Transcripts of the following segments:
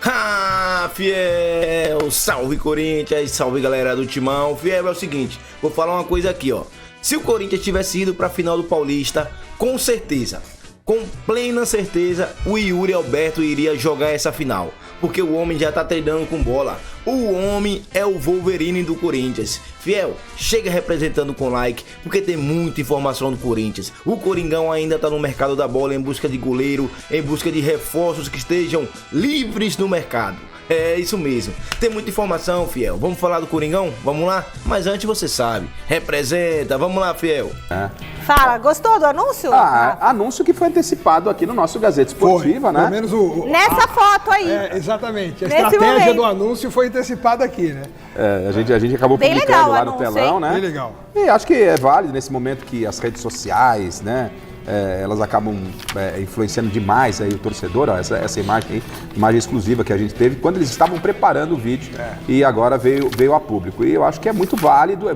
Ah, fiel! Salve Corinthians, salve galera do Timão. Fiel, é o seguinte, vou falar uma coisa aqui, ó. Se o Corinthians tivesse ido pra final do Paulista, com certeza, com plena certeza, o Yuri Alberto iria jogar essa final. Porque o homem já tá treinando com bola. O homem é o Wolverine do Corinthians. Fiel, chega representando com like, porque tem muita informação do Corinthians. O Coringão ainda tá no mercado da bola em busca de goleiro, em busca de reforços que estejam livres no mercado. É isso mesmo. Tem muita informação, Fiel. Vamos falar do Coringão? Vamos lá? Mas antes você sabe. Representa. Vamos lá, Fiel. Fala, gostou do anúncio? Anúncio que foi antecipado aqui no nosso Gazeta Esportiva, né? Pelo menos Nessa foto aí. Exatamente. A Nesse estratégia momento. do anúncio foi antecipada aqui, né? A gente acabou Bem publicando legal lá o no anúncio, telão, hein? né? Bem legal. E acho que é válido nesse momento que as redes sociais, né? Elas acabam influenciando demais aí o torcedor, ó, essa imagem aí, imagem exclusiva que a gente teve, quando eles estavam preparando o vídeo e agora veio a público. E eu acho que é muito válido,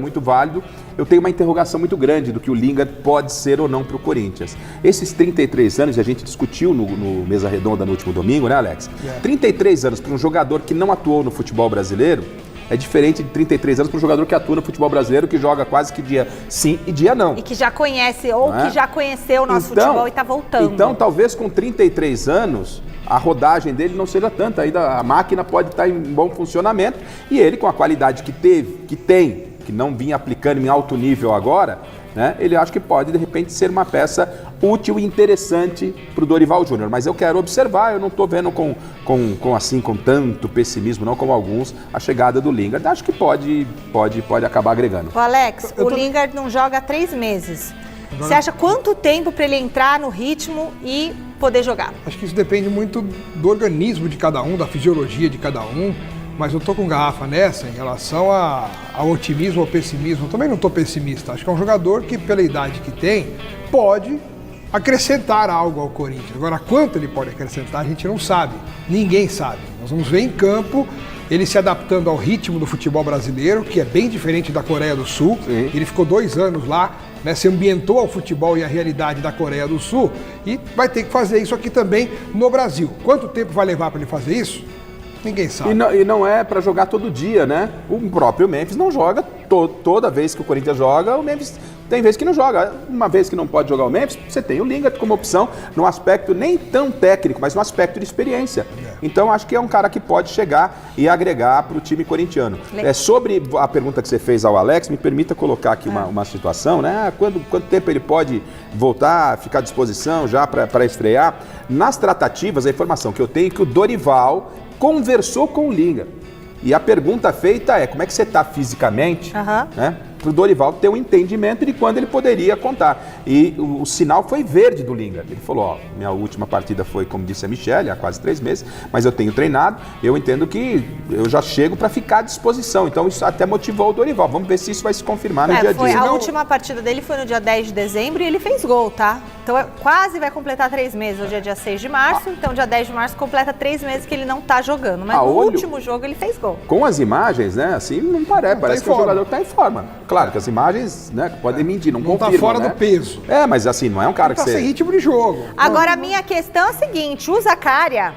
Eu tenho uma interrogação muito grande do que o Lingard pode ser ou não para o Corinthians. Esses 33 anos, a gente discutiu no Mesa Redonda no último domingo, né, Alex? 33 anos para um jogador que não atuou no futebol brasileiro, é diferente de 33 anos para um jogador que atua no futebol brasileiro, que joga quase que dia sim e dia não. E que já conhece, ou que já conheceu o nosso futebol e tá voltando. Então, talvez com 33 anos, a rodagem dele não seja tanta. Ainda a máquina pode estar em bom funcionamento. E ele, com a qualidade que não vinha aplicando em alto nível agora, né? Ele acho que pode, de repente, ser uma peça útil e interessante para o Dorival Júnior. Mas eu quero observar, eu não estou vendo com tanto pessimismo, não como alguns, a chegada do Lingard. Acho que pode acabar agregando. Ô Alex, o Lingard não joga há 3 meses. Você acha quanto tempo para ele entrar no ritmo e poder jogar? Acho que isso depende muito do organismo de cada um, da fisiologia de cada um. Mas eu tô com garrafa nessa em relação ao otimismo ou pessimismo. Eu também não tô pessimista. Acho que é um jogador que, pela idade que tem, pode acrescentar algo ao Corinthians. Agora, quanto ele pode acrescentar, a gente não sabe. Ninguém sabe. Nós vamos ver em campo ele se adaptando ao ritmo do futebol brasileiro, que é bem diferente da Coreia do Sul. Sim. Ele ficou 2 anos lá, né, se ambientou ao futebol e à realidade da Coreia do Sul e vai ter que fazer isso aqui também no Brasil. Quanto tempo vai levar para ele fazer isso? Ninguém sabe. E não é para jogar todo dia, né? O próprio Memphis não joga toda vez que o Corinthians joga, o Memphis tem vezes que não joga. Uma vez que não pode jogar o Memphis, você tem o Lingard como opção, num aspecto nem tão técnico, mas num aspecto de experiência. Então, acho que é um cara que pode chegar e agregar para o time corintiano. Sobre a pergunta que você fez ao Alex, me permita colocar aqui uma situação, né? Quanto tempo ele pode voltar, ficar à disposição já para estrear? Nas tratativas, a informação que eu tenho é que o Dorival conversou com o Lingard. E a pergunta feita é, como é que você está fisicamente, né? Para o Dorival ter um entendimento de quando ele poderia contar. E o sinal foi verde do Lingard. Ele falou, ó, minha última partida foi, como disse a Michele, há quase 3 meses, mas eu tenho treinado, eu entendo que eu já chego para ficar à disposição. Então isso até motivou o Dorival. Vamos ver se isso vai se confirmar no dia a dia. A última partida dele foi no dia 10 de dezembro e ele fez gol, tá? Então quase vai completar 3 meses. Hoje é dia 6 de março, então dia 10 de março completa 3 meses que ele não tá jogando. Mas no último jogo ele fez gol. Com as imagens, né, assim, não parece que o jogador tá em forma. Claro que as imagens, né, podem mentir, não confirmam, tá fora né? do peso. Mas assim, não é um cara que tá sem ritmo de jogo. Agora, a minha questão é a seguinte, o Zaccaria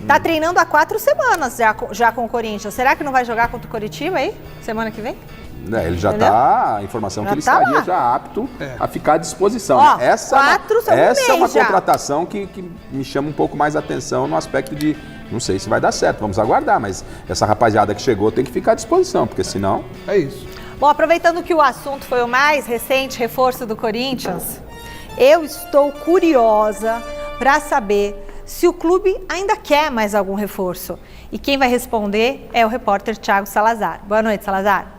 tá treinando há 4 semanas já com o Corinthians. Será que não vai jogar contra o Coritiba aí, semana que vem? Ele já está, a informação que ele estaria já apto a ficar à disposição. Ó, essa é uma contratação que me chama um pouco mais a atenção no aspecto de, não sei se vai dar certo, vamos aguardar, mas essa rapaziada que chegou tem que ficar à disposição, porque senão... É isso. Bom, aproveitando que o assunto foi o mais recente reforço do Corinthians, eu estou curiosa para saber se o clube ainda quer mais algum reforço. E quem vai responder é o repórter Thiago Salazar. Boa noite, Salazar.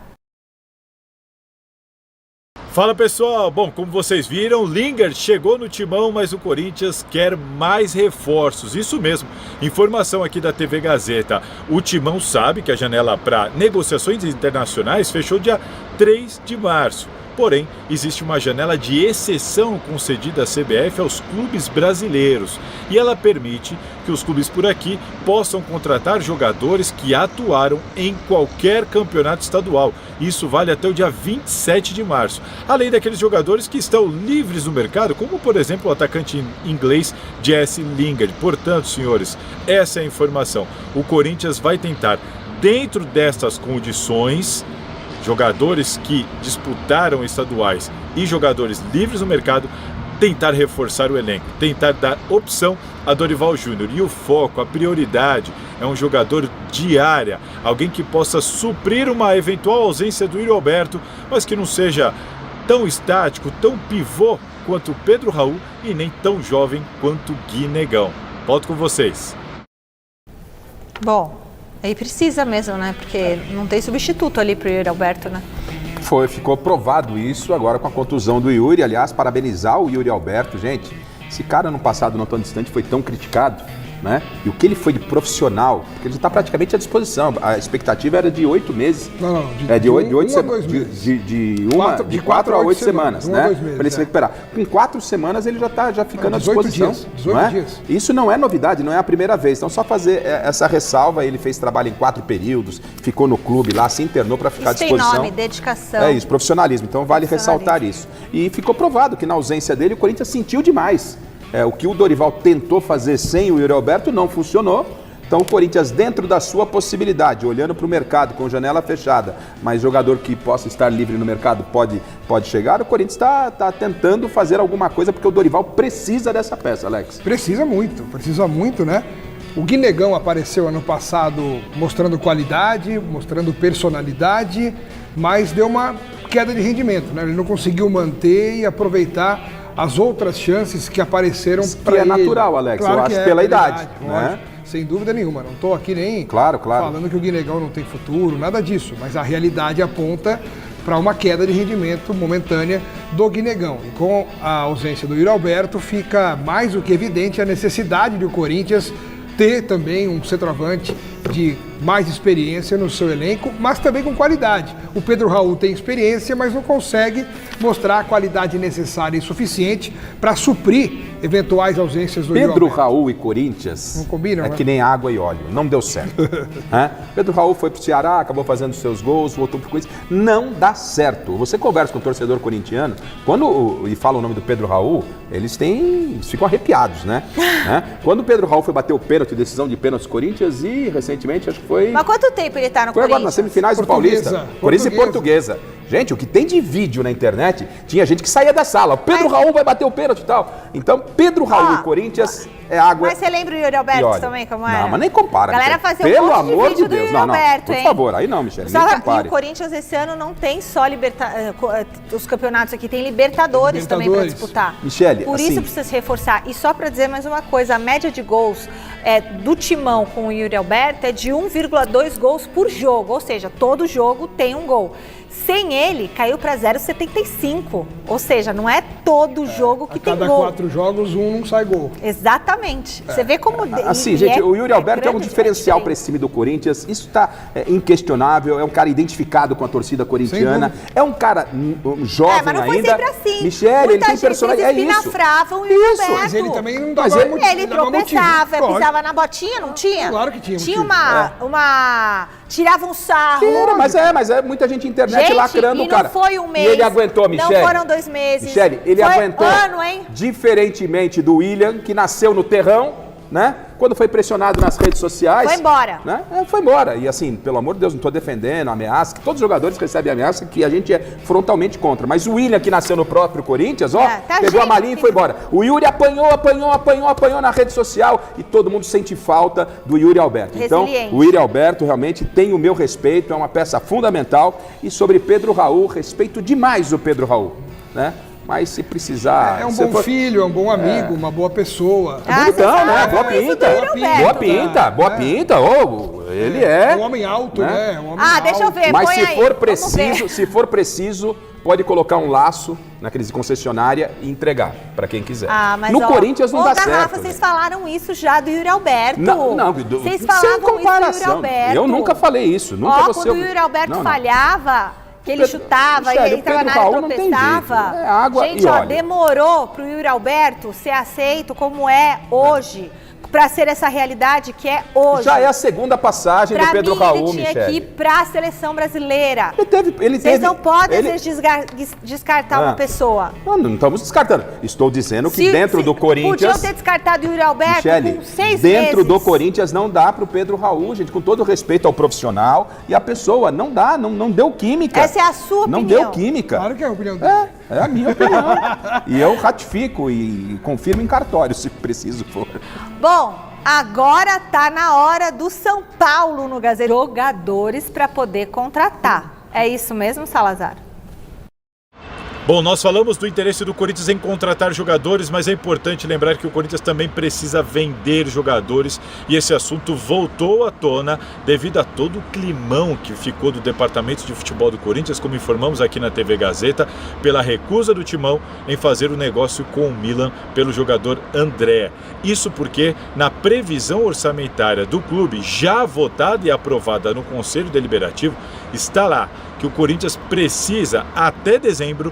Fala pessoal, bom, como vocês viram, Lingard chegou no Timão, mas o Corinthians quer mais reforços, isso mesmo, informação aqui da TV Gazeta. O Timão sabe que a janela para negociações internacionais fechou dia 3 de março. Porém, existe uma janela de exceção concedida à CBF aos clubes brasileiros e ela permite que os clubes por aqui possam contratar jogadores que atuaram em qualquer campeonato estadual. Isso vale até o dia 27 de março, além daqueles jogadores que estão livres no mercado, como por exemplo o atacante inglês Jesse Lingard. Portanto, senhores, essa é a informação. O Corinthians vai tentar, dentro destas condições, jogadores que disputaram estaduais e jogadores livres no mercado, tentar reforçar o elenco, tentar dar opção a Dorival Júnior. E o foco, a prioridade é um jogador de área, alguém que possa suprir uma eventual ausência do Yuri Alberto, mas que não seja tão estático, tão pivô quanto o Pedro Raul e nem tão jovem quanto o Gui Negão. Volto com vocês. Bom, aí precisa mesmo, né? Porque não tem substituto ali pro Yuri Alberto, né? Ficou provado isso agora com a contusão do Yuri. Aliás, parabenizar o Yuri Alberto, gente. Esse cara no passado não tão distante foi tão criticado, né? E o que ele foi de profissional, porque ele está praticamente à disposição. A expectativa era de 8 meses. Não, de 8 semanas. De 4 a 8 semanas, né? Para ele se recuperar. Com 4 semanas ele já está ficando à disposição. 18 dias. Isso não é novidade, não é a primeira vez. Então, só fazer essa ressalva, ele fez trabalho em 4 períodos, ficou no clube lá, se internou para ficar à disposição. Tem nome, dedicação. É isso, profissionalismo. Então, vale ressaltar isso. E ficou provado que na ausência dele, o Corinthians sentiu demais. O que o Dorival tentou fazer sem o Yuri Alberto não funcionou. Então o Corinthians, dentro da sua possibilidade, olhando para o mercado com janela fechada, mas jogador que possa estar livre no mercado pode chegar, o Corinthians está tentando fazer alguma coisa, porque o Dorival precisa dessa peça, Alex. Precisa muito, né? O Gui Negão apareceu ano passado mostrando qualidade, mostrando personalidade, mas deu uma queda de rendimento, né? Ele não conseguiu manter e aproveitar as outras chances que apareceram para ele. Que é natural, Alex, claro, eu acho, pela idade, né? Sem dúvida nenhuma, não estou aqui nem claro. falando que o Gui Negão não tem futuro, nada disso, mas a realidade aponta para uma queda de rendimento momentânea do Gui Negão. E com a ausência do Yuri Alberto, fica mais do que evidente a necessidade do Corinthians ter também um centroavante de mais experiência no seu elenco, mas também com qualidade. O Pedro Raul tem experiência, mas não consegue mostrar a qualidade necessária e suficiente para suprir eventuais ausências do Pedro Raul e Corinthians não combinam, é que nem água e óleo, não deu certo. Pedro Raul foi pro Ceará, acabou fazendo seus gols, voltou pro Corinthians, não dá certo. Você conversa com o torcedor corintiano, e fala o nome do Pedro Raul, eles ficam arrepiados, né? Quando o Pedro Raul foi bater o pênalti, decisão de pênalti do Corinthians, e recentemente acho que foi... Mas quanto tempo ele tá no Foi Corinthians? agora nas semifinais do Paulista. Corinthians e Portuguesa. Gente, o que tem de vídeo na internet, tinha gente que saía da sala. Pedro Raul vai bater o pênalti e tal. Então, Pedro Raul e Corinthians é água. Mas você lembra o Yuri Alberto também, como era? Não, mas nem compara. A galera fazia pelo um monte amor de vídeo de Deus. do Yuri Alberto, por favor, aí não, Michele, nem compare. E o Corinthians esse ano não tem só os campeonatos aqui, tem Libertadores também para disputar. Michele, por isso precisa se reforçar. E só para dizer mais uma coisa, a média de gols do Timão com o Yuri Alberto é de 1,2 gols por jogo, ou seja, todo jogo tem um gol. Sem ele, caiu para 0,75. Ou seja, não é todo jogo que tem gol. A cada 4 jogos, um não sai gol. Exatamente. Você vê como... Assim, gente, o Yuri Alberto é um diferencial para esse time do Corinthians. Isso está inquestionável. É um cara identificado com a torcida corintiana. É um cara jovem ainda. Mas não foi sempre assim. Michele, ele tem personalidade. Eles espinafravam o Yuri Alberto. Mas ele também não dava muito. Ele tropeçava, pisava na botinha, não tinha? Claro que tinha. Tinha uma... Tirava um sarro. Mas muita gente na internet lacrando o cara. Não foi um mês. E ele aguentou, Michele. Não foram 2 meses. Michele, ele aguentou. Ano, hein? Diferentemente do William, que nasceu no terrão, né? Quando foi pressionado nas redes sociais... Foi embora. Né? Foi embora. E assim, pelo amor de Deus, não estou defendendo ameaça, que todos os jogadores recebem ameaça, que a gente é frontalmente contra. Mas o William, que nasceu no próprio Corinthians, pegou a malinha e foi embora. O Yuri apanhou na rede social e todo mundo sente falta do Yuri Alberto. Então, o Yuri Alberto realmente tem o meu respeito, é uma peça fundamental. E sobre Pedro Raul, respeito demais o Pedro Raul, né? Mas se precisar... É um bom filho, é um bom amigo, uma boa pessoa. Bonitão, né? Boa pinta. Ele é... Um homem alto, né? Deixa eu ver, mas se for preciso, pode colocar um laço naqueles de concessionária e entregar para quem quiser. No Corinthians não dá certo. Rafa, vocês falaram isso já do Yuri Alberto. Não, vocês falavam isso do Yuri Alberto. Eu nunca falei isso. Nunca quando o Yuri Alberto falhava... Que ele chutava, Michele, ele entrava na área e tropeçava. É água gente, e ó, óleo. demorou pro Yuri Alberto ser aceito como é hoje, para ser essa realidade que é hoje. Já é a segunda passagem do Pedro Raul, Michele. Ele tinha que ir para a seleção brasileira. Vocês não podem descartar uma pessoa. Não estamos descartando. Estou dizendo que dentro do Corinthians... Podiam ter descartado o Yuri Alberto Michele, com 6 dentro meses. do Corinthians não dá pro Pedro Raul, gente, com todo respeito ao profissional e à pessoa. Não dá, não deu química. Essa é a sua opinião. Não deu química. Claro que é a opinião dele. É a minha opinião. E eu ratifico e confirmo em cartório, se preciso for. Bom, agora tá na hora do São Paulo no Gazeta. Jogadores para poder contratar. É isso mesmo, Salazar? Bom, nós falamos do interesse do Corinthians em contratar jogadores, mas é importante lembrar que o Corinthians também precisa vender jogadores e esse assunto voltou à tona devido a todo o climão que ficou do departamento de futebol do Corinthians, como informamos aqui na TV Gazeta, pela recusa do Timão em fazer o negócio com o Milan pelo jogador André. Isso porque na previsão orçamentária do clube, já votada e aprovada no Conselho Deliberativo, está lá que o Corinthians precisa, até dezembro,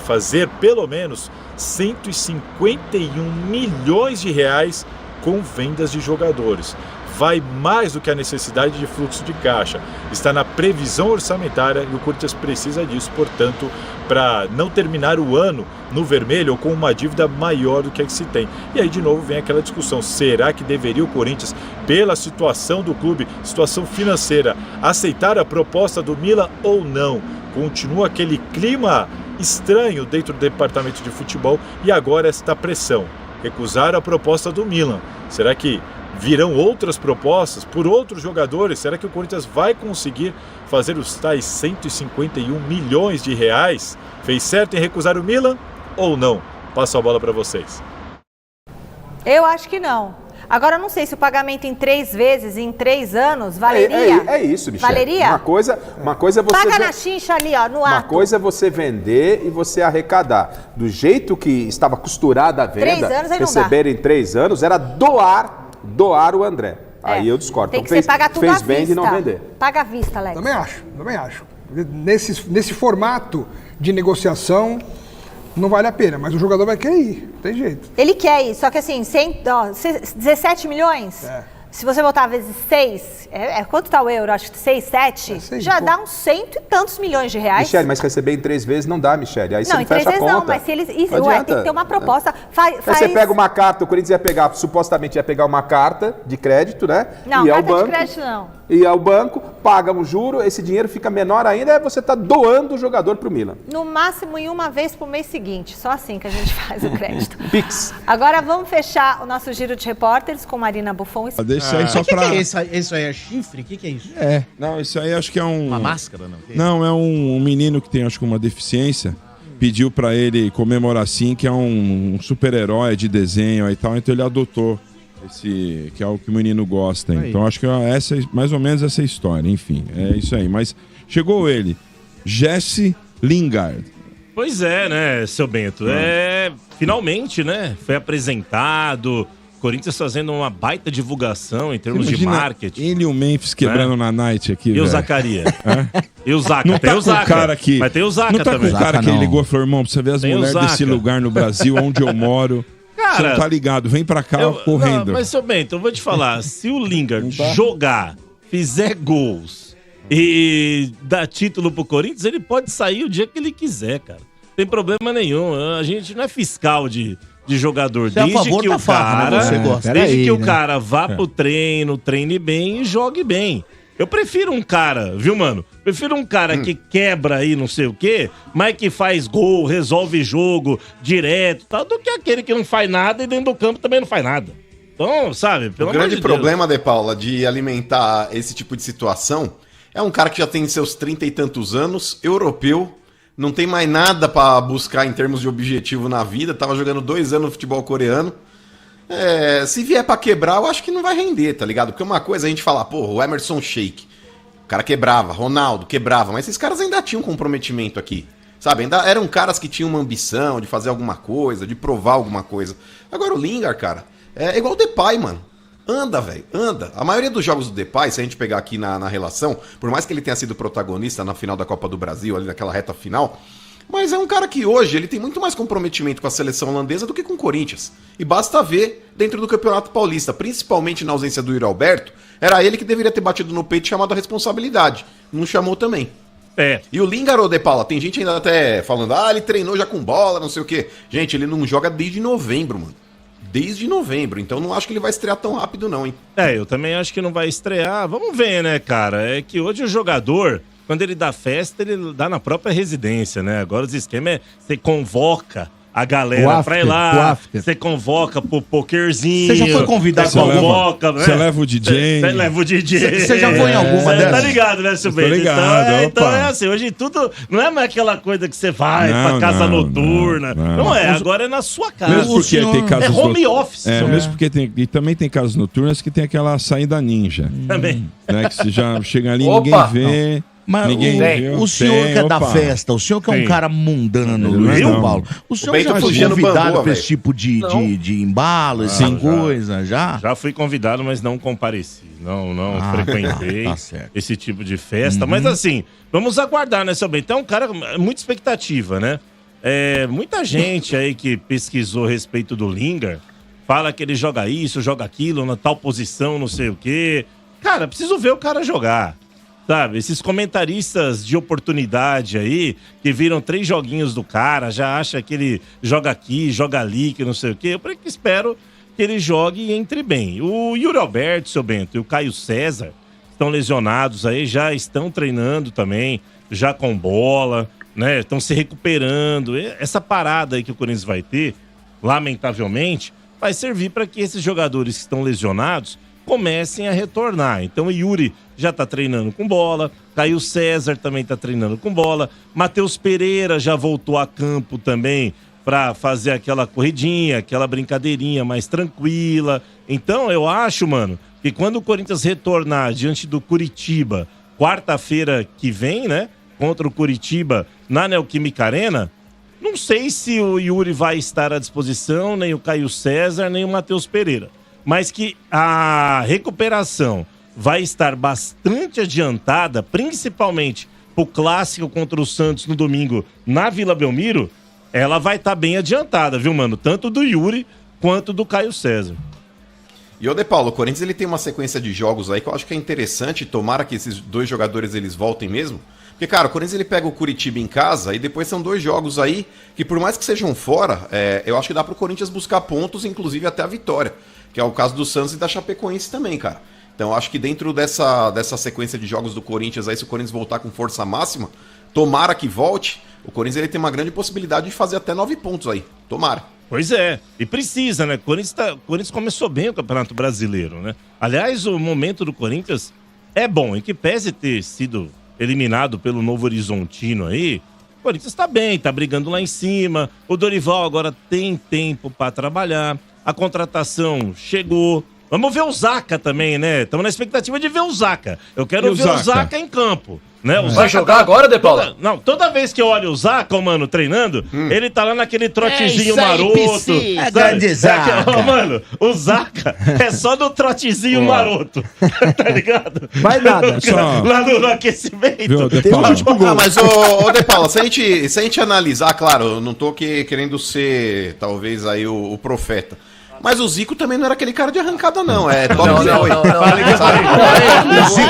fazer pelo menos 151 milhões de reais com vendas de jogadores. Vai mais do que a necessidade de fluxo de caixa. Está na previsão orçamentária e o Corinthians precisa disso, portanto, para não terminar o ano no vermelho ou com uma dívida maior do que a que se tem. E aí, de novo, vem aquela discussão. Será que deveria o Corinthians, pela situação do clube, situação financeira, aceitar a proposta do Milan ou não? Continua aquele clima estranho dentro do departamento de futebol e agora esta pressão. Recusar a proposta do Milan. Será que virão outras propostas por outros jogadores? Será que o Corinthians vai conseguir fazer os tais 151 milhões de reais? Fez certo em recusar o Milan ou não? Passo a bola para vocês. Eu acho que não. Agora, eu não sei se o pagamento em 3 vezes, em 3 anos, valeria. É isso, Michele. Valeria? Uma coisa é você... Paga na chincha ali, ó, no ato. Uma coisa é você vender e você arrecadar. Do jeito que estava costurada a venda, 3 anos aí não receber em 3 anos, era doar o André. Aí eu discordo. Tem que então ser pagar tudo fez à bem vista. de não vender. Paga à vista, Alex. Também acho. Nesse formato de negociação, não vale a pena, mas o jogador vai querer ir, não tem jeito. Ele quer ir, só que assim, 17 milhões, se você botar vezes 6, quanto tá o euro? Acho que 6, 7, já dá uns 100 e tantos milhões de reais. Michele, mas receber em 3 vezes não dá, Michele. Aí você não fecha a conta. Não, em 3 vezes não, mas se eles... tem que ter uma proposta. Aí você pega uma carta, o Corinthians ia pegar, supostamente ia pegar uma carta de crédito, né? Não, carta de crédito não. E ao banco, paga um juro, esse dinheiro fica menor ainda, você está doando o jogador para o Milan. No máximo em uma vez pro mês seguinte, só assim que a gente faz o crédito. Pix. Agora vamos fechar o nosso giro de repórteres com Marina Buffon. Deixa aí só pra... que é isso? Isso aí é chifre? O que é isso? Não, isso aí acho que é um... Uma máscara, não? Não, é um menino que tem, acho que uma deficiência, pediu pra ele comemorar assim, que é um super-herói de desenho e tal, então ele adotou esse, que é o que o menino gosta. Aí. Então acho que essa, mais ou menos essa história, enfim, é isso aí. Mas chegou ele, Jesse Lingard. Pois é, né, seu Bento? Finalmente, né, foi apresentado... Corinthians fazendo uma baita divulgação em termos de marketing. Ele e o Memphis quebrando na night aqui, E velho. o Zacarias. E o Zaca. Não tá com o cara aqui. Mas tem o Zaca também. Não tá também. com o cara que ele ligou e falou, irmão, pra você ver as Tem o mulheres Zaca. desse lugar no Brasil, onde eu moro. Cara, você não tá ligado, vem pra cá correndo. Não, mas, seu Bento, eu vou te falar. Se o Lingard jogar, fizer gols e dar título pro Corinthians, ele pode sair o dia que ele quiser, cara. Não tem problema nenhum. A gente não é fiscal de jogador. Você é a favor da farra, né? Você gosta. Desde que o cara vá pro treino, treine bem e jogue bem. Eu prefiro um cara, viu, mano? Prefiro um cara que quebra aí não sei o quê, mas que faz gol, resolve jogo direto, tal, do que aquele que não faz nada e dentro do campo também não faz nada. Então, sabe, pelo O grande problema, De Paula, de alimentar esse tipo de situação é um cara que já tem seus 30 e tantos anos, europeu, não tem mais nada pra buscar em termos de objetivo na vida, tava jogando 2 anos no futebol coreano. Se vier pra quebrar, eu acho que não vai render, tá ligado? Porque uma coisa a gente fala, porra, o Emerson Sheik, o cara quebrava, Ronaldo quebrava, mas esses caras ainda tinham comprometimento aqui, sabe? Ainda eram caras que tinham uma ambição de fazer alguma coisa, de provar alguma coisa. Agora o Lingard, cara, é igual o Depay, mano. Anda, velho, anda. A maioria dos jogos do Depay, se a gente pegar aqui na relação, por mais que ele tenha sido protagonista na final da Copa do Brasil, ali naquela reta final, mas é um cara que hoje ele tem muito mais comprometimento com a seleção holandesa do que com o Corinthians. E basta ver dentro do Campeonato Paulista, principalmente na ausência do Yuri Alberto, era ele que deveria ter batido no peito e chamado a responsabilidade. Não chamou também. E o Lingard, De Paula, tem gente ainda até falando, ele treinou já com bola, não sei o quê. Gente, ele não joga desde novembro, mano. Desde novembro, então não acho que ele vai estrear tão rápido não, hein? Eu também acho que não vai estrear. Vamos ver, né, cara? É que hoje o jogador, quando ele dá festa, ele dá na própria residência, né? Agora os esquemas é você convoca a galera pra ir lá, você convoca pro pokerzinho. Você já foi convidado? Você convoca, né? Você leva o DJ. Você leva o DJ. Você já foi em alguma dessas? Tá ligado, né, seu Bento? Tô ligado, então é assim, hoje tudo não é mais aquela coisa que você vai pra casa noturna. Não é, agora é na sua casa. Mesmo porque tem casas home office. Mesmo porque e também tem casas noturnas que tem aquela saída ninja. Também. Né, que você já chega ali, ninguém vê. Mas o senhor que é da festa, o senhor que é um cara mundano, Luiz Paulo, o senhor já foi convidado para esse tipo de embalo, essa coisa, já? Já fui convidado, mas não compareci. Não frequentei esse tipo de festa. Mas assim, vamos aguardar, né, seu Bento? Então é um cara, muita expectativa, né? Muita gente aí que pesquisou a respeito do Lingard fala que ele joga isso, joga aquilo, na tal posição, não sei o quê. Cara, preciso ver o cara jogar. Sabe, esses comentaristas de oportunidade aí, que viram 3 joguinhos do cara, já acha que ele joga aqui, joga ali, que não sei o quê. Eu espero que ele jogue e entre bem. O Yuri Alberto, seu Bento, e o Caio César estão lesionados aí, já estão treinando também, já com bola, né? Estão se recuperando. Essa parada aí que o Corinthians vai ter, lamentavelmente, vai servir para que esses jogadores que estão lesionados comecem a retornar. Então o Yuri já tá treinando com bola, Caio César também tá treinando com bola, Matheus Pereira já voltou a campo também para fazer aquela corridinha, aquela brincadeirinha mais tranquila. Então eu acho, mano, que quando o Corinthians retornar diante do Curitiba, quarta-feira que vem, né, contra o Curitiba na Neoquímica Arena, não sei se o Yuri vai estar à disposição, nem o Caio César, nem o Matheus Pereira. Mas que a recuperação vai estar bastante adiantada, principalmente pro clássico contra o Santos no domingo na Vila Belmiro, ela vai estar bem adiantada, viu, mano? Tanto do Yuri quanto do Caio César. E o De Paulo, o Corinthians ele tem uma sequência de jogos aí que eu acho que é interessante, tomara que esses 2 jogadores eles voltem mesmo. Porque, cara, o Corinthians ele pega o Curitiba em casa e depois são 2 jogos aí que por mais que sejam fora, eu acho que dá pro Corinthians buscar pontos, inclusive até a vitória. Que é o caso do Santos e da Chapecoense também, cara. Então acho que dentro dessa sequência de jogos do Corinthians aí, se o Corinthians voltar com força máxima, tomara que volte, o Corinthians ele tem uma grande possibilidade de fazer até 9 pontos aí. Tomara. Pois é, e precisa, né? O Corinthians começou bem o Campeonato Brasileiro, né? Aliás, o momento do Corinthians é bom, em que pese ter sido eliminado pelo Novo Horizontino aí, o Corinthians tá bem, tá brigando lá em cima, o Dorival agora tem tempo para trabalhar, a contratação chegou. Vamos ver o Zaca também, né? Estamos na expectativa de ver o Zaca. Eu quero ver o Zaca em campo. Né? O vai jogar agora, De Paula? Toda vez que eu olho o Zaca, mano, treinando, ele tá lá naquele trotezinho maroto. Grande Zaca. Mano, o Zaca é só do trotezinho maroto. Tá ligado? Mais nada. Lá no aquecimento. Mas, ô De Paula, se a gente analisar, claro, eu não tô querendo ser, talvez, aí o profeta. Mas o Zico também não era aquele cara de arrancada, não. É top 8. Não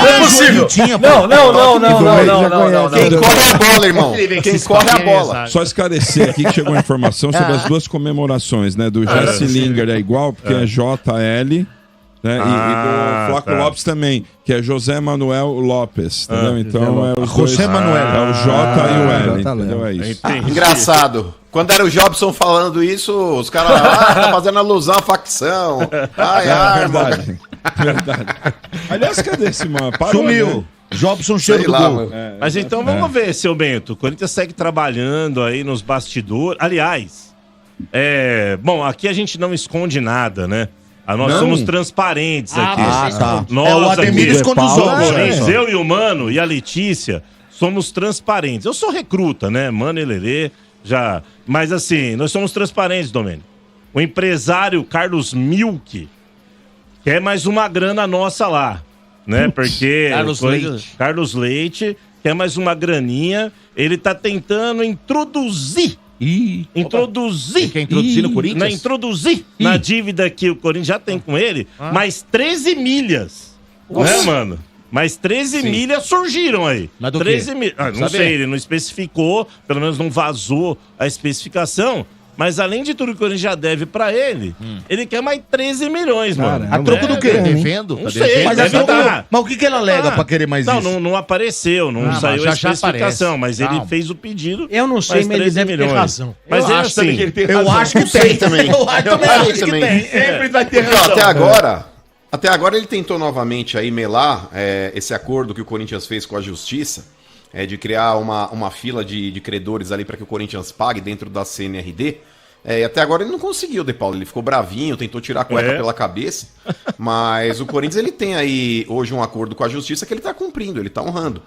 é possível. Não. Quem corre a bola, irmão. Quem corre a bola. Só esclarecer aqui que chegou a informação sobre as 2 comemorações, né? Do Jesse Lingard é igual, porque é JL. Né? E do Flaco Lopes também, que é José Manuel Lopes, entendeu? Então é os José Manuel. É o J e o L, entendeu? É isso. Engraçado. Quando era o Jobson falando isso, os caras tá fazendo alusão à facção. Ai, arma. Verdade. Aliás, cadê esse mano? Sumiu. Né? Jobson cheiro do gol. Mas então vamos ver, seu Bento. O Corinthians segue trabalhando aí nos bastidores. Aliás, bom, aqui a gente não esconde nada, né? Nós somos transparentes aqui. Tá. Nós o Ademir esconde os olhos. Eu e o Mano e a Letícia somos transparentes. Eu sou recruta, né? Mano e Lelê já... Mas assim, nós somos transparentes, Domênico. O empresário Carlos Milk quer mais uma grana nossa lá, né? Porque Carlos Leite quer mais uma graninha. Ele tá tentando introduzir. Quer introduzir no Corinthians? Na dívida que o Corinthians já tem com ele, mais 13 milhas. Né, mano? Mas 13 milhas surgiram aí. Mas do 13 milhas. Não sei, ele não especificou, pelo menos não vazou a especificação. Mas além de tudo que o Corinthians já deve pra ele, ele quer mais 13 milhões, mano. A troco do quê? Devendo? Não sei, mas o que ele alega pra querer mais isso? Não apareceu, não saiu a especificação, mas ele fez o pedido. Eu não sei, mas ele deve ter razão. Mas eu acho que ele tem razão. Eu acho que tem também. Eu acho que tem. Sempre vai ter razão. Até agora ele tentou novamente aí melar esse acordo que o Corinthians fez com a Justiça, de criar uma fila de credores ali para que o Corinthians pague dentro da CNRD. E até agora ele não conseguiu, De Paulo. Ele ficou bravinho, tentou tirar a cueca pela cabeça. Mas o Corinthians ele tem aí hoje um acordo com a Justiça que ele tá cumprindo, ele tá honrando.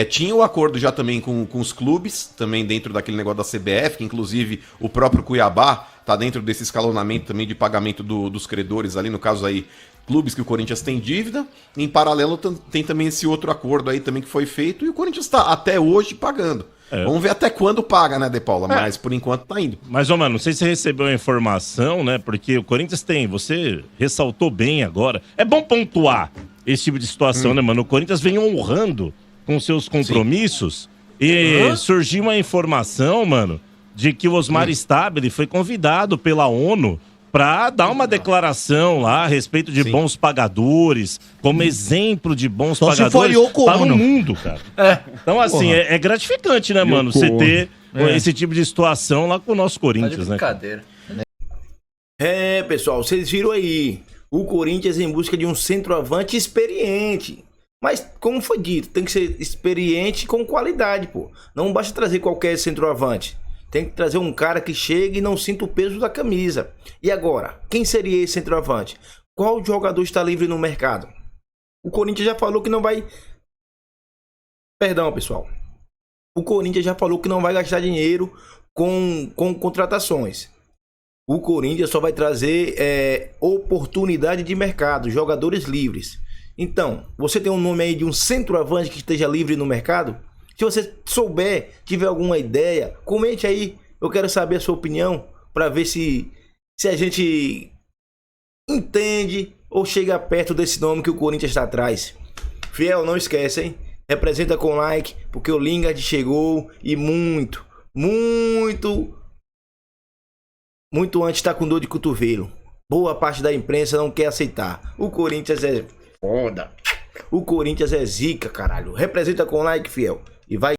Tinha o acordo já também com os clubes, também dentro daquele negócio da CBF, que inclusive o próprio Cuiabá tá dentro desse escalonamento também de pagamento dos credores ali, no caso aí, clubes que o Corinthians tem dívida. Em paralelo tem também esse outro acordo aí também que foi feito e o Corinthians tá até hoje pagando. Vamos ver até quando paga, né, De Paula? Mas por enquanto tá indo. Mas, ô, mano, não sei se você recebeu a informação, né? Porque o Corinthians tem, você ressaltou bem agora. É bom pontuar esse tipo de situação, né, mano? O Corinthians vem honrando com seus compromissos. E surgiu uma informação, mano, de que o Osmar Stabile foi convidado pela ONU para dar uma declaração lá a respeito de bons pagadores, como exemplo de bons pagadores para o mundo, cara. Então, assim, é gratificante, né, mano, você ter esse tipo de situação lá com o nosso Corinthians, né? Pessoal, vocês viram aí, o Corinthians em busca de um centroavante experiente. Mas, como foi dito, tem que ser experiente com qualidade, pô. Não basta trazer qualquer centroavante. Tem que trazer um cara que chegue e não sinta o peso da camisa. E agora, quem seria esse centroavante? Qual jogador está livre no mercado? O Corinthians já falou que não vai... Perdão, pessoal. O Corinthians já falou que não vai gastar dinheiro com contratações. O Corinthians só vai trazer oportunidade de mercado, jogadores livres. Então, você tem um nome aí de um centroavante que esteja livre no mercado? Se você souber, tiver alguma ideia, comente aí. Eu quero saber a sua opinião para ver se a gente entende ou chega perto desse nome que o Corinthians está atrás. Fiel, não esquece, hein? Representa com like, porque o Lingard chegou e muito antes está com dor de cotovelo. Boa parte da imprensa não quer aceitar. O Corinthians é foda. O Corinthians é zica, caralho. Representa com like, Fiel. E vai